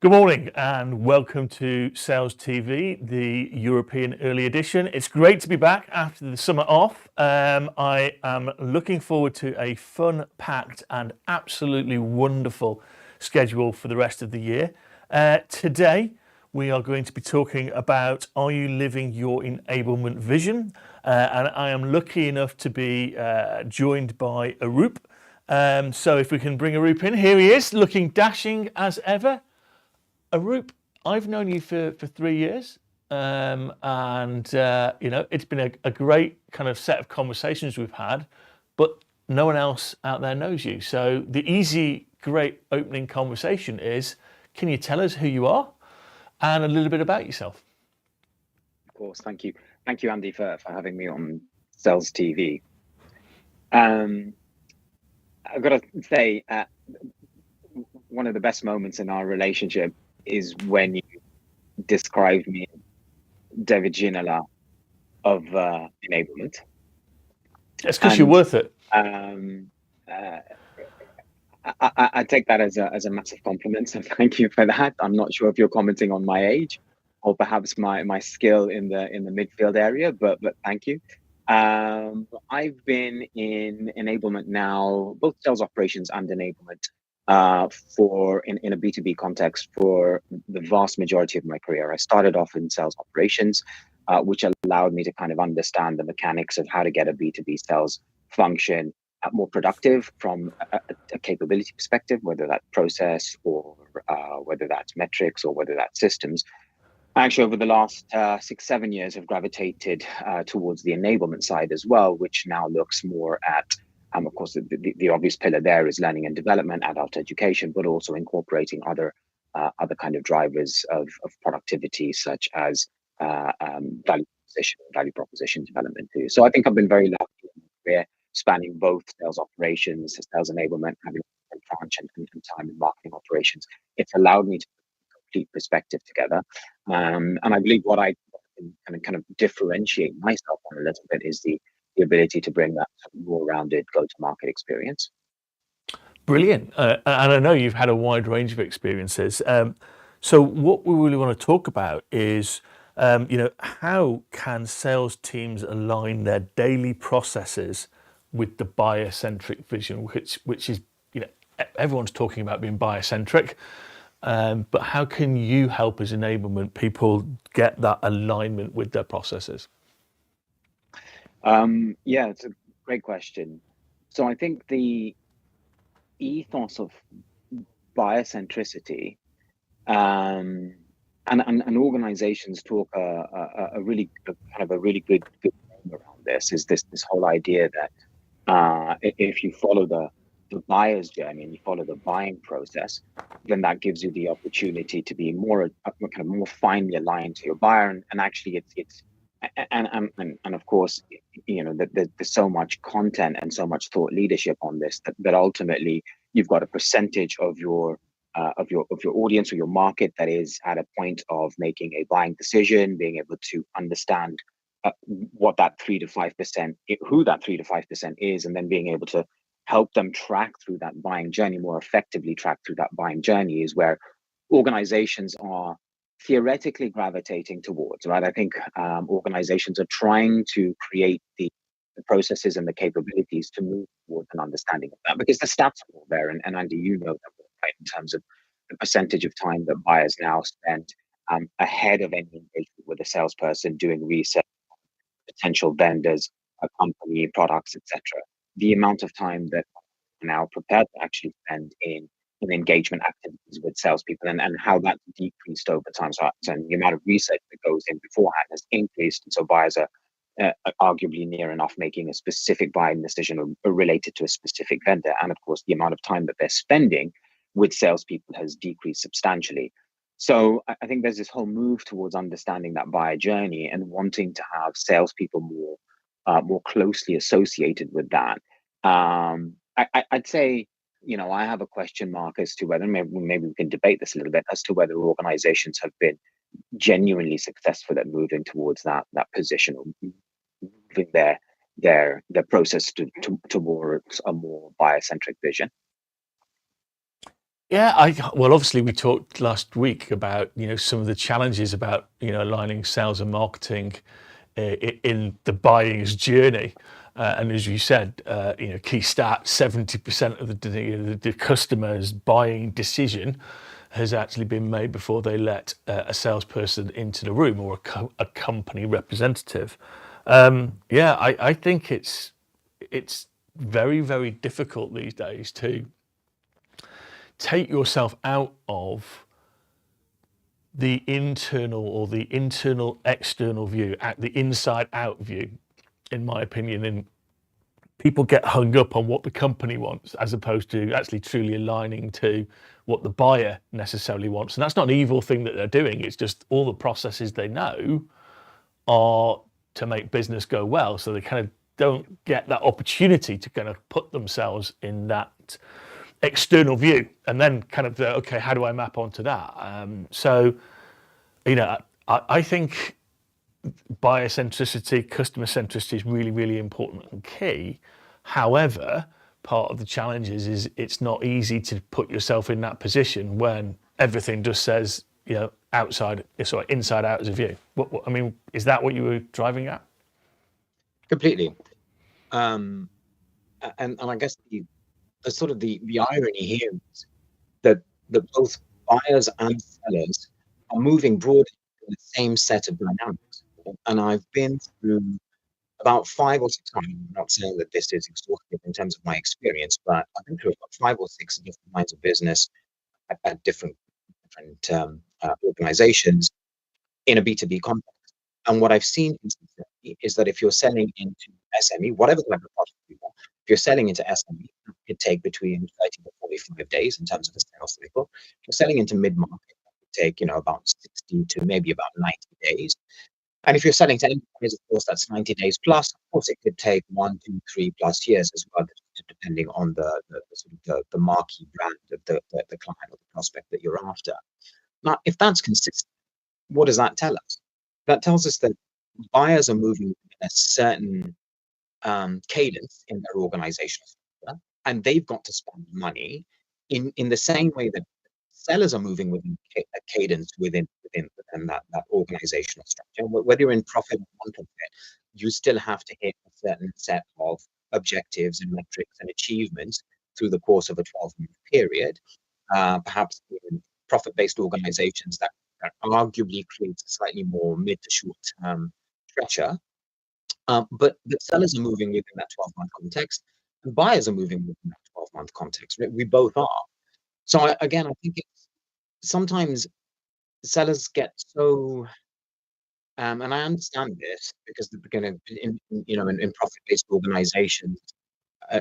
Good morning and welcome to Sales TV, the European Early Edition. It's great to be back after the summer off. I am looking forward to a fun-packed and absolutely wonderful schedule for the rest of the year. Today, we are going to be talking about, are you living your enablement vision? And I am lucky enough to be joined by Arup. So if we can bring Arup in, here he is, looking dashing as ever. Arup, I've known you for 3 years, it's been a great kind of set of conversations we've had, but no one else out there knows you. So the easy, great opening conversation is, can you tell us who you are and a little bit about yourself? Of course, thank you. Thank you, Andy, for having me on Sales TV. I've got to say, one of the best moments in our relationship is when you described me David Ginola of enablement. It's because you're worth it. I take that as a massive compliment, so thank you for that. I'm not sure if you're commenting on my age or perhaps my skill in the midfield area, but thank you. I've been in enablement now, both sales operations and enablement, in a B2B context for the vast majority of my career. I started off in sales operations, which allowed me to kind of understand the mechanics of how to get a B2B sales function more productive from a capability perspective, whether that's process or whether that's metrics or whether that's systems. Actually, over the last 6-7 years, have gravitated towards the enablement side as well, which now looks more at, of course, the obvious pillar there is learning and development, adult education, but also incorporating other kind of drivers of productivity, such as value proposition development too. So I think I've been very lucky in my career, spanning both sales operations, sales enablement, having a branch and time in marketing operations. It's allowed me to put a complete perspective together. And I believe what I can kind of differentiate myself on a little bit is the ability to bring that more rounded go-to-market experience. Brilliant. And I know you've had a wide range of experiences. So what we really want to talk about is, how can sales teams align their daily processes with the buyer-centric vision, which is, everyone's talking about being buyer-centric, but how can you help as enablement people get that alignment with their processes? Yeah, it's a great question. So I think the ethos of buyer-centricity, and organizations talk a really good name around this, is this whole idea that if you follow the buyer's journey and you follow the buying process, then that gives you the opportunity to be more finely aligned to your buyer. And actually, it's of course, there's so much content and so much thought leadership on this that ultimately you've got a percentage of your audience or your market that is at a point of making a buying decision, being able to understand what that 3 to 5%, who that 3 to 5% is, and then being able to help them track through that buying journey, more effectively track through that buying journey, is where organizations are theoretically gravitating towards, right? I think organizations are trying to create the processes and the capabilities to move towards an understanding of that, because the stats are all there, and Andy, you know that, right, in terms of the percentage of time that buyers now spend ahead of any engagement with a salesperson, doing research, potential vendors, a company, products, etc. The amount of time that are now prepared to actually spend in engagement activities with salespeople, and how that's decreased over time. So the amount of research that goes in beforehand has increased, and so buyers are arguably near enough making a specific buying decision related to a specific vendor. And of course, the amount of time that they're spending with salespeople has decreased substantially. So I think there's this whole move towards understanding that buyer journey and wanting to have salespeople more closely associated with that. I'd say, I have a question mark as to whether, maybe we can debate this a little bit, as to whether organizations have been genuinely successful at moving towards that position, or moving their process towards a more buyer-centric vision. Yeah, well, obviously we talked last week about, some of the challenges about, aligning sales and marketing in the buying's journey. And as you said, key stat, 70% of the customer's buying decision has actually been made before they let a salesperson into the room, or a company representative. Yeah, I think it's very, very difficult these days to take yourself out of the internal, or the internal external view, at the inside out view, in my opinion. And people get hung up on what the company wants, as opposed to actually truly aligning to what the buyer necessarily wants. And that's not an evil thing that they're doing. It's just all the processes they know are to make business go well. So they kind of don't get that opportunity to kind of put themselves in that external view, and then kind of okay, how do I map onto that? So, I think buyer centricity, customer centricity is really, really important and key. However, part of the challenge is it's not easy to put yourself in that position when everything just says, inside out as a view. I mean, is that what you were driving at? Completely. And I guess the sort of the irony here is that both buyers and sellers are moving broadly in the same set of dynamics. And I've been through about 5 or 6 times. I'm not saying that this is exhaustive in terms of my experience, but I've been through about 5 or 6 different lines of business at different organizations in a B2B context. And what I've seen consistently is that if you're selling into SME, whatever type of product you want, if you're selling into SME, it could take between 30 to 45 days in terms of a sales cycle. If you're selling into mid-market, it could take, about 60 to maybe about 90 days. And if you're selling to enterprise, of course, that's 90 days plus. Of course, it could take 1, 2, 3+ years as well, depending on the marquee brand of the client or the prospect that you're after. Now, if that's consistent, what does that tell us? That tells us that buyers are moving in a certain cadence in their organizational structure, and they've got to spend money in the same way that sellers are moving within a cadence within that organizational structure. Whether you're in profit or non-profit, you still have to hit a certain set of objectives and metrics and achievements through the course of a 12-month period. Perhaps in profit-based organizations, that arguably creates a slightly more mid to short-term pressure. But the sellers are moving within that 12-month context, and buyers are moving within that 12-month context. We both are. So I think it's sometimes sellers get so, and I understand this because in profit-based organizations,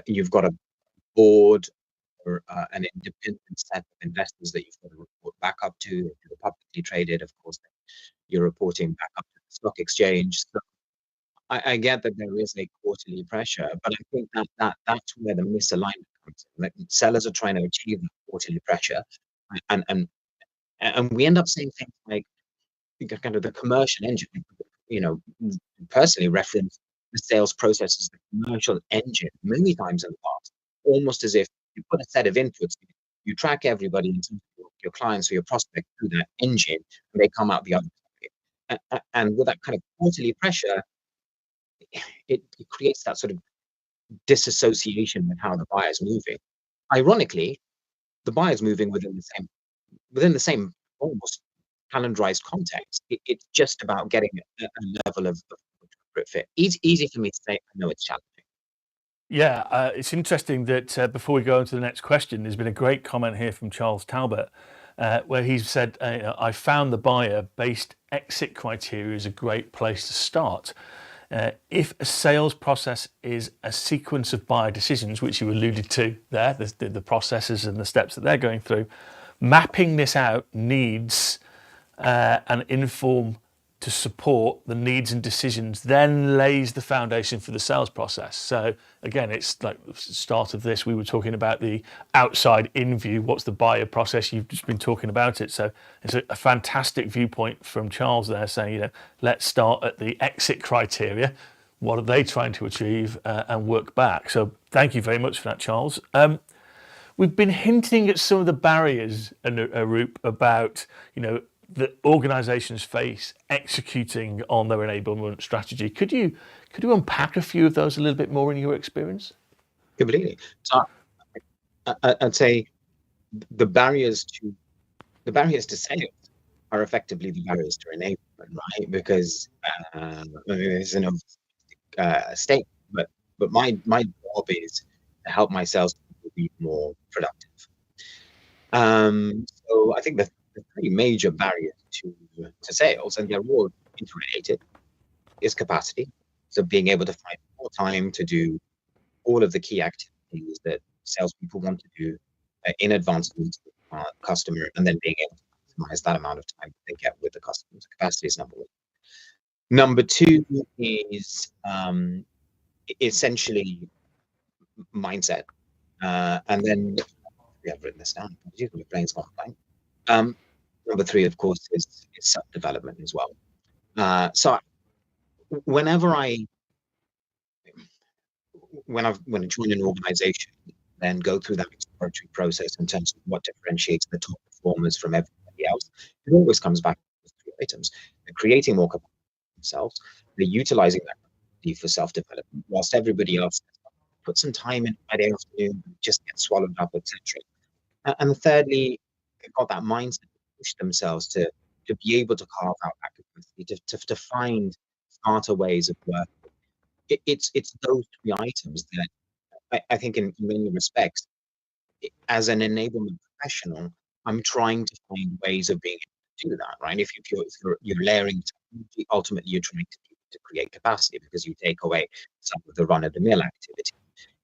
you've got a board or an independent set of investors that you've got to report back up to. If you're publicly traded, of course, you're reporting back up to the stock exchange. So I get that there is a quarterly pressure, but I think that's where the misalignment comes in. Like, sellers are trying to achieve that quarterly pressure, and we end up saying things like kind of the commercial engine. Personally reference the sales process as the commercial engine many times in the past, almost as if you put a set of inputs, you track everybody in terms of your clients or your prospects through that engine, and they come out the other side. And with that kind of quarterly pressure, it creates that sort of disassociation with how the buyer is moving. Ironically, the buyer is moving within the same almost calendarized context. It's just about getting a level of appropriate fit. Easy for me to say. I know it's challenging. Yeah, it's interesting that before we go on to the next question, there's been a great comment here from Charles Talbot, where he said, I found the buyer-based exit criteria is a great place to start. If a sales process is a sequence of buyer decisions, which you alluded to there, the processes and the steps that they're going through, mapping this out needs an inform to support the needs and decisions, then lays the foundation for the sales process. So again, it's like the start of this, we were talking about the outside in view. What's the buyer process? You've just been talking about it. So it's a fantastic viewpoint from Charles there, saying, let's start at the exit criteria. What are they trying to achieve, and work back? So thank you very much for that, Charles. We've been hinting at some of the barriers, Arup, about the organisations face executing on their enablement strategy. Could you unpack a few of those a little bit more in your experience? Completely. So I'd say the barriers to sales are effectively the barriers to enablement, right? Because it's an state, but my job is to help my salespeople be more productive. So I think the three major barriers to sales, and they're all interrelated, is capacity. So being able to find more time to do all of the key activities that salespeople want to do in advance of meeting customer, and then being able to maximize that amount of time they get with the customer. So capacity is number one. Number two is essentially mindset, and then we have written this down. My brain's gone blank. Number three, of course, is self-development as well. So whenever I join an organization, then go through that exploratory process in terms of what differentiates the top performers from everybody else, it always comes back to three items: they're creating more capacity themselves, they're utilizing that capacity for self-development, whilst everybody else put some time in Friday afternoon, just get swallowed up, etc. And thirdly, they've got that mindset to push themselves to be able to carve out that capacity, to find smarter ways of working. It's those three items that I think in many respects, as an enablement professional, I'm trying to find ways of being able to do that, right? If you're layering technology, ultimately you're trying to create capacity because you take away some of the run-of-the-mill activity.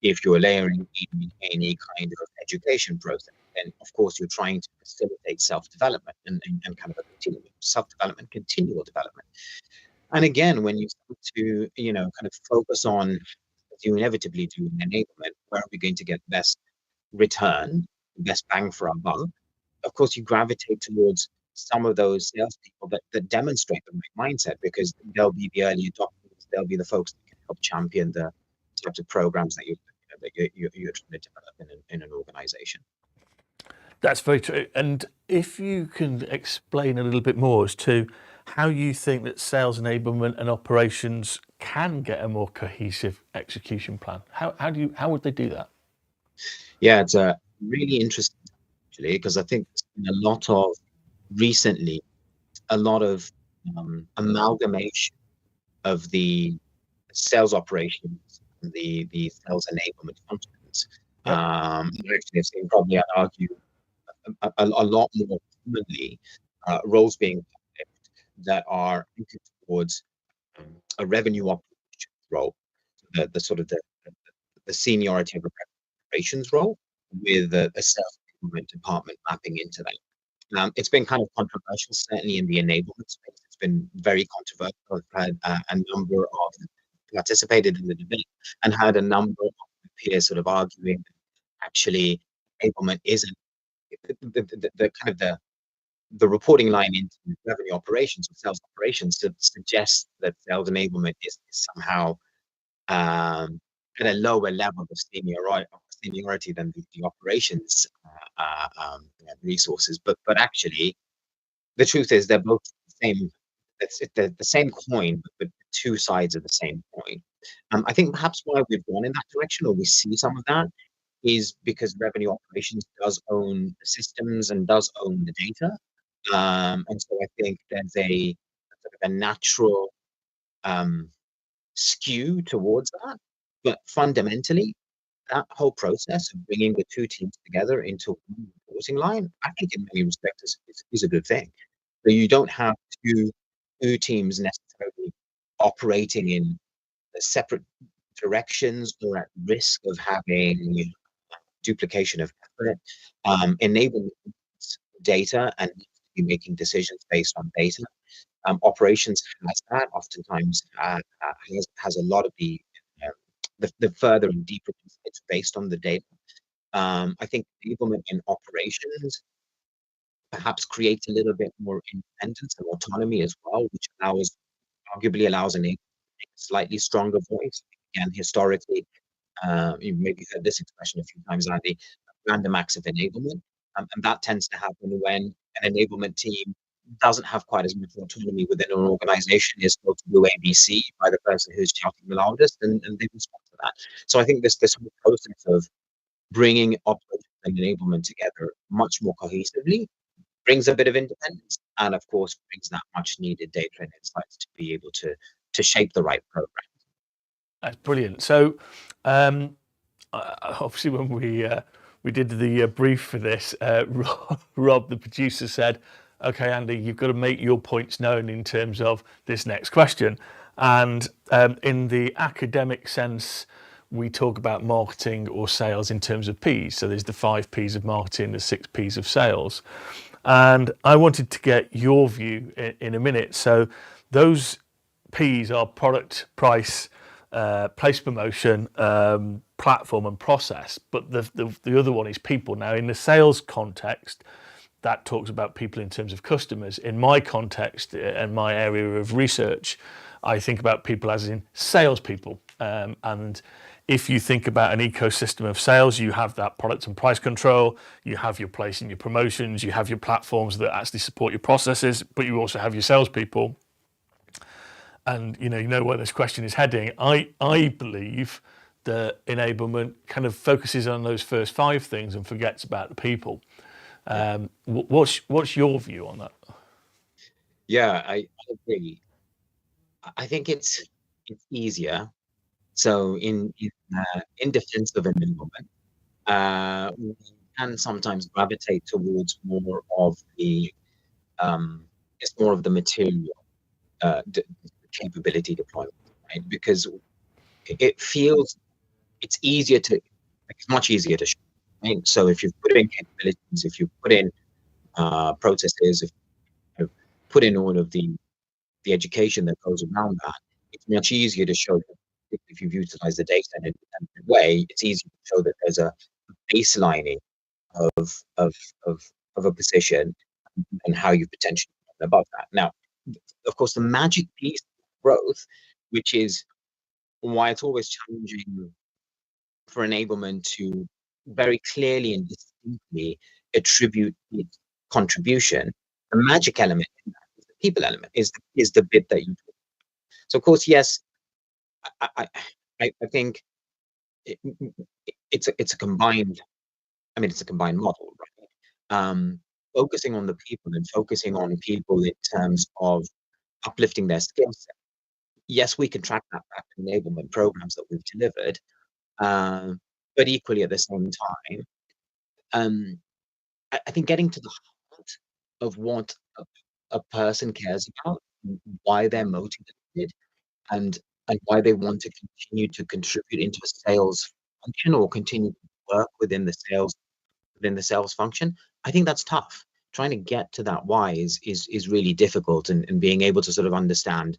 If you're layering in any kind of education process, then of course you're trying to facilitate self-development and kind of a self-development, continual development. And again, when you start to, kind of focus on, as you inevitably do in enablement, where are we going to get the best return, best bang for our buck? Of course, you gravitate towards some of those salespeople that demonstrate the right mindset, because they'll be the early adopters, they'll be the folks that can help champion the types of programs that you're trying to develop in an organization. That's very true. And if you can explain a little bit more as to how you think that sales enablement and operations can get a more cohesive execution plan, how would they do that? Yeah, it's a really interesting, actually, because I think there's been recently a lot of amalgamation of the sales operations and the sales enablement functions. Yep. Actually, I've seen, probably, I'd argue, a lot more commonly roles being that are looking towards a revenue operations role, the sort of the seniority of a operations role with a sales enablement department mapping into that. It's been kind of controversial, certainly in the enablement space. It's been very controversial. I've had a number of participated in the debate and had a number of peers sort of arguing that actually enablement isn't the kind of the reporting line into revenue operations or sales operations to suggest that sales enablement is somehow at a lower level of seniority than the operations resources. But actually, the truth is they're both the same. They're the same coin, but two sides of the same coin. I think perhaps why we've gone in that direction, or we see some of that, is because revenue operations does own the systems and does own the data. And so I think there's a sort of a natural skew towards that. But fundamentally, that whole process of bringing the two teams together into one reporting line, I think in many respects is a good thing. So you don't have two teams necessarily operating in separate directions or at risk of having duplication of effort, enabling data and making decisions based on data. Operations has that, oftentimes has a lot of the further and deeper insights based on the data. I think enablement in operations perhaps creates a little bit more independence and autonomy as well, which arguably allows a slightly stronger voice. Again, historically, you've maybe heard this expression a few times, Andy. random acts of enablement. And that tends to happen when an enablement team doesn't have quite as much autonomy within an organization, is told to do ABC by the person who's shouting the loudest, and they respond to that. So I think this whole process of bringing operations and enablement together much more cohesively brings a bit of independence, and of course brings that much needed data and insights to be able to shape the right program. That's brilliant. So obviously when we did the brief for this, Rob, the producer, said, okay, Andy, you've got to make your points known in terms of this next question. And in the academic sense, we talk about marketing or sales in terms of P's. So there's the 5 P's of marketing, the 6 P's of sales. And I wanted to get your view in a minute. So those P's are product, price, place, promotion, platform and process, but the other one is people. Now in the sales context, that talks about people in terms of customers. In my context and my area of research, I think about people as in salespeople. And if you think about an ecosystem of sales, you have that product and price control, you have your place and your promotions, you have your platforms that actually support your processes, but you also have your salespeople. And you know where this question is heading. I believe that enablement kind of focuses on those first 5 things and forgets about the people. What's your view on that? Yeah, I agree. I think it's easier. So in defense of enablement, we can sometimes gravitate towards more of the it's more of the material capability deployment, right? Because it feels it's much easier to show, right? So if you've put in capabilities, if you put in processes, if you put in all of the education that goes around that, it's much easier to show that if you've utilized the data in a different way, it's easier to show that there's a baselining of a position and how you potentially get above that. Now, of course, the magic piece of growth, which is why it's always challenging for enablement to very clearly and distinctly attribute its contribution. The magic element in that is the people element, is the bit that you do. So of course, yes, I think it's a combined. I mean, it's a combined model, right? Focusing on the people and focusing on people in terms of uplifting their skill set. Yes, we can track that back to enablement programs that we've delivered, but equally at the same time, I think getting to the heart of what a person cares about, why they're motivated, and why they want to continue to contribute into a sales function or continue to work within the sales function, I think that's tough. Trying to get to that why is really difficult, and being able to sort of understand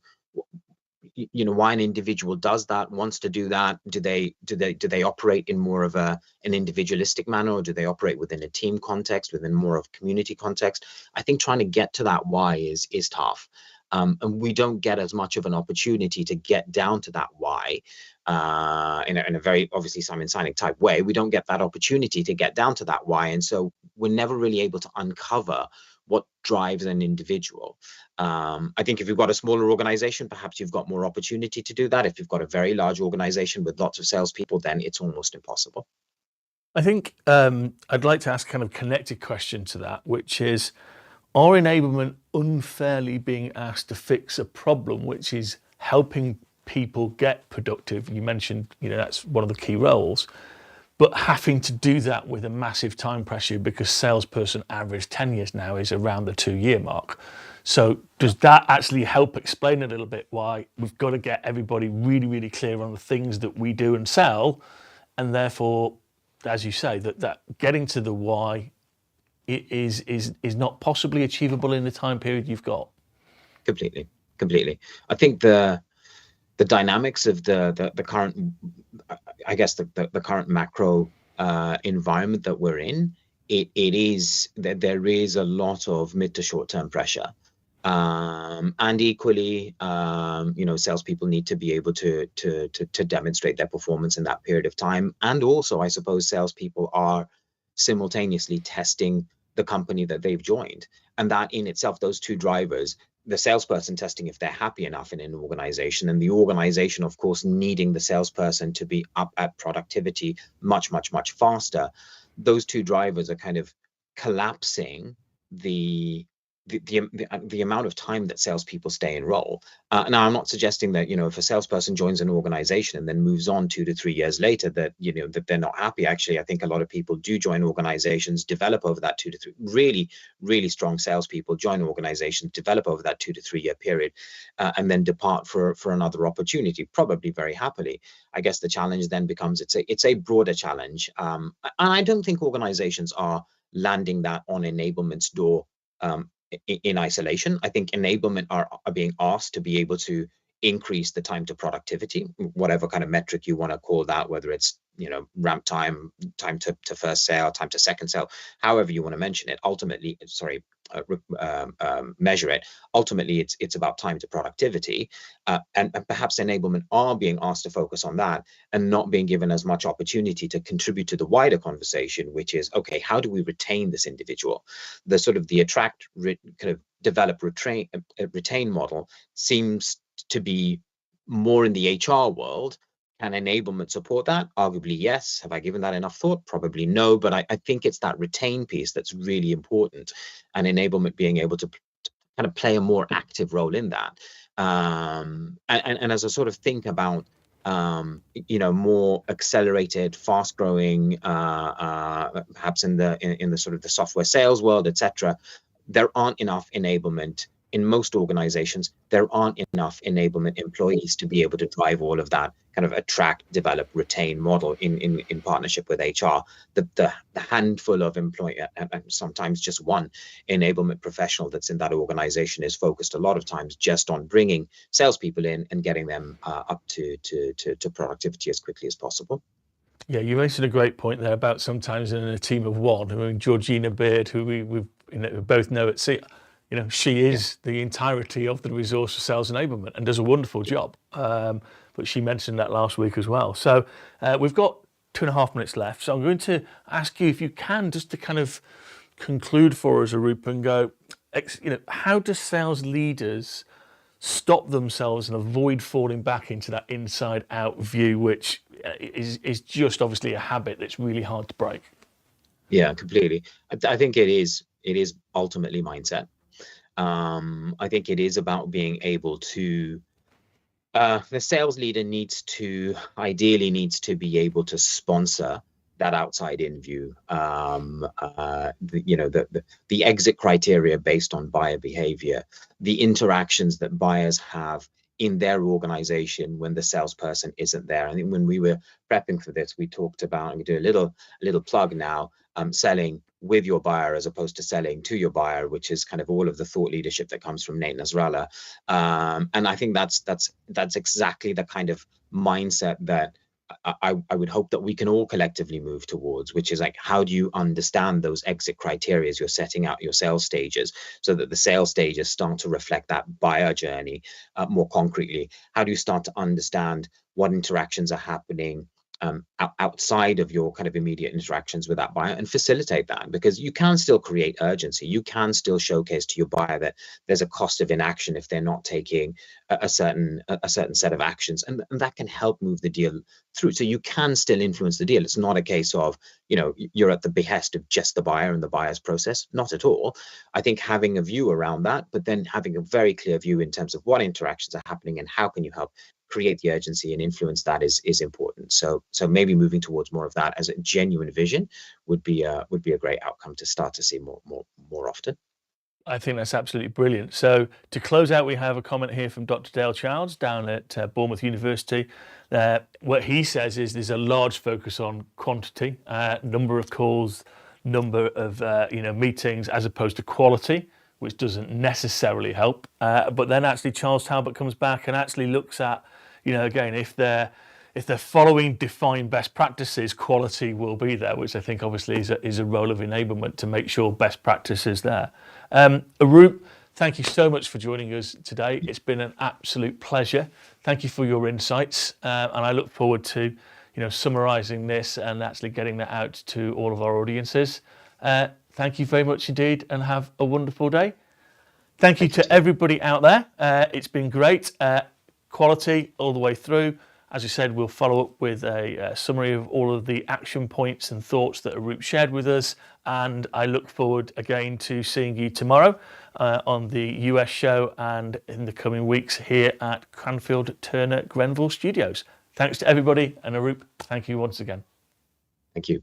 why an individual does that, wants to do that. Do they operate in more of an individualistic manner, or do they operate within a team context, within more of a community context? I think trying to get to that why is tough. And we don't get as much of an opportunity to get down to that why in a very obviously Simon Sinek type way. We don't get that opportunity to get down to that why, and so we're never really able to uncover what drives an individual. I think if you've got a smaller organization, perhaps you've got more opportunity to do that. If you've got a very large organization with lots of salespeople, then it's almost impossible. I think I'd like to ask kind of connected question to that, which is, are enablement unfairly being asked to fix a problem which is helping people get productive? You mentioned, that's one of the key roles, but having to do that with a massive time pressure, because salesperson average tenures now is around the 2-year mark. So does that actually help explain a little bit why we've got to get everybody really, really clear on the things that we do and sell, and therefore, as you say, that getting to the why is not possibly achievable in the time period you've got? Completely. I think the dynamics of the current, I guess the current macro environment that we're in, it is that there is a lot of mid to short term pressure, and equally, salespeople need to be able to demonstrate their performance in that period of time, and also, I suppose, salespeople are simultaneously testing the company that they've joined. And that in itself, those two drivers, the salesperson testing if they're happy enough in an organization, and the organization, of course, needing the salesperson to be up at productivity much, much, much faster. Those two drivers are kind of collapsing the amount of time that salespeople stay in role. Now, I'm not suggesting that, if a salesperson joins an organization and then moves on 2 to 3 years later, that, that they're not happy. Actually, I think a lot of people do join organizations, develop over that 2 to 3, really, really strong salespeople join organizations, develop over that 2 to 3 year period, and then depart for another opportunity, probably very happily. I guess the challenge then becomes, it's a broader challenge. And I don't think organizations are landing that on enablement's door in isolation. I think enablement are being asked to be able to increase the time to productivity, whatever kind of metric you want to call that, whether it's ramp time, time to first sale, time to second sale, however you want to mention it. Ultimately, measure it. Ultimately, it's about time to productivity, and perhaps enablement are being asked to focus on that and not being given as much opportunity to contribute to the wider conversation, which is, okay, how do we retain this individual? The sort of the attract, kind of develop, retain model seems to be more in the HR world. Can enablement support that? Arguably, yes. Have I given that enough thought? Probably no, but I think it's that retain piece that's really important, and enablement being able to kind of play a more active role in that. And as I sort of think about, more accelerated, fast-growing, perhaps in the sort of the software sales world, etc., there aren't enough enablement. In most organizations, there aren't enough enablement employees to be able to drive all of that kind of attract, develop, retain model in partnership with HR. The handful of employee, and sometimes just one enablement professional that's in that organization is focused a lot of times just on bringing salespeople in and getting them up to productivity as quickly as possible. Yeah, you mentioned a great point there about sometimes in a team of one. I mean, Georgina Beard, who we both know at sea, she is the entirety of the resource for sales enablement and does a wonderful job. But she mentioned that last week as well. So we've got 2.5 minutes left. So I'm going to ask you, if you can, just to kind of conclude for us, Arup, and go, how do sales leaders stop themselves and avoid falling back into that inside-out view, which is just obviously a habit that's really hard to break? Yeah, completely. I think it is ultimately mindset. I think it is about being able to, the sales leader ideally needs to be able to sponsor that outside in view, the exit criteria based on buyer behavior, the interactions that buyers have in their organization when the salesperson isn't there. I think when we were prepping for this, we talked about, and we do a little plug now, selling with your buyer as opposed to selling to your buyer, which is kind of all of the thought leadership that comes from Nate Nasrallah. And I think that's exactly the kind of mindset that I would hope that we can all collectively move towards, which is like, how do you understand those exit criteria as you're setting out your sales stages, so that the sales stages start to reflect that buyer journey more concretely? How do you start to understand what interactions are happening outside of your kind of immediate interactions with that buyer and facilitate that? Because you can still create urgency. You can still showcase to your buyer that there's a cost of inaction if they're not taking a certain set of actions, and that can help move the deal through. So you can still influence the deal. It's not a case of, you're at the behest of just the buyer and the buyer's process. Not at all. I think having a view around that, but then having a very clear view in terms of what interactions are happening and how can you help create the urgency and influence that is important. So maybe moving towards more of that as a genuine vision would be a great outcome to start to see more often. I think that's absolutely brilliant. So to close out, we have a comment here from Dr. Dale Childs down at Bournemouth University. What he says is there's a large focus on quantity, number of calls, number of meetings, as opposed to quality, which doesn't necessarily help. But then actually Charles Talbot comes back and actually looks at, again, if they're following defined best practices, quality will be there, which I think obviously is a role of enablement to make sure best practice is there. Arup, thank you so much for joining us today. It's been an absolute pleasure. Thank you for your insights, and I look forward to summarising this and actually getting that out to all of our audiences. Thank you very much indeed, and have a wonderful day. Thank you to everybody out there. It's been great. Quality all the way through. As I said, we'll follow up with a summary of all of the action points and thoughts that Arup shared with us. And I look forward again to seeing you tomorrow on the US show and in the coming weeks here at Cranfield Turner Grenville Studios. Thanks to everybody, and Arup, thank you once again. Thank you.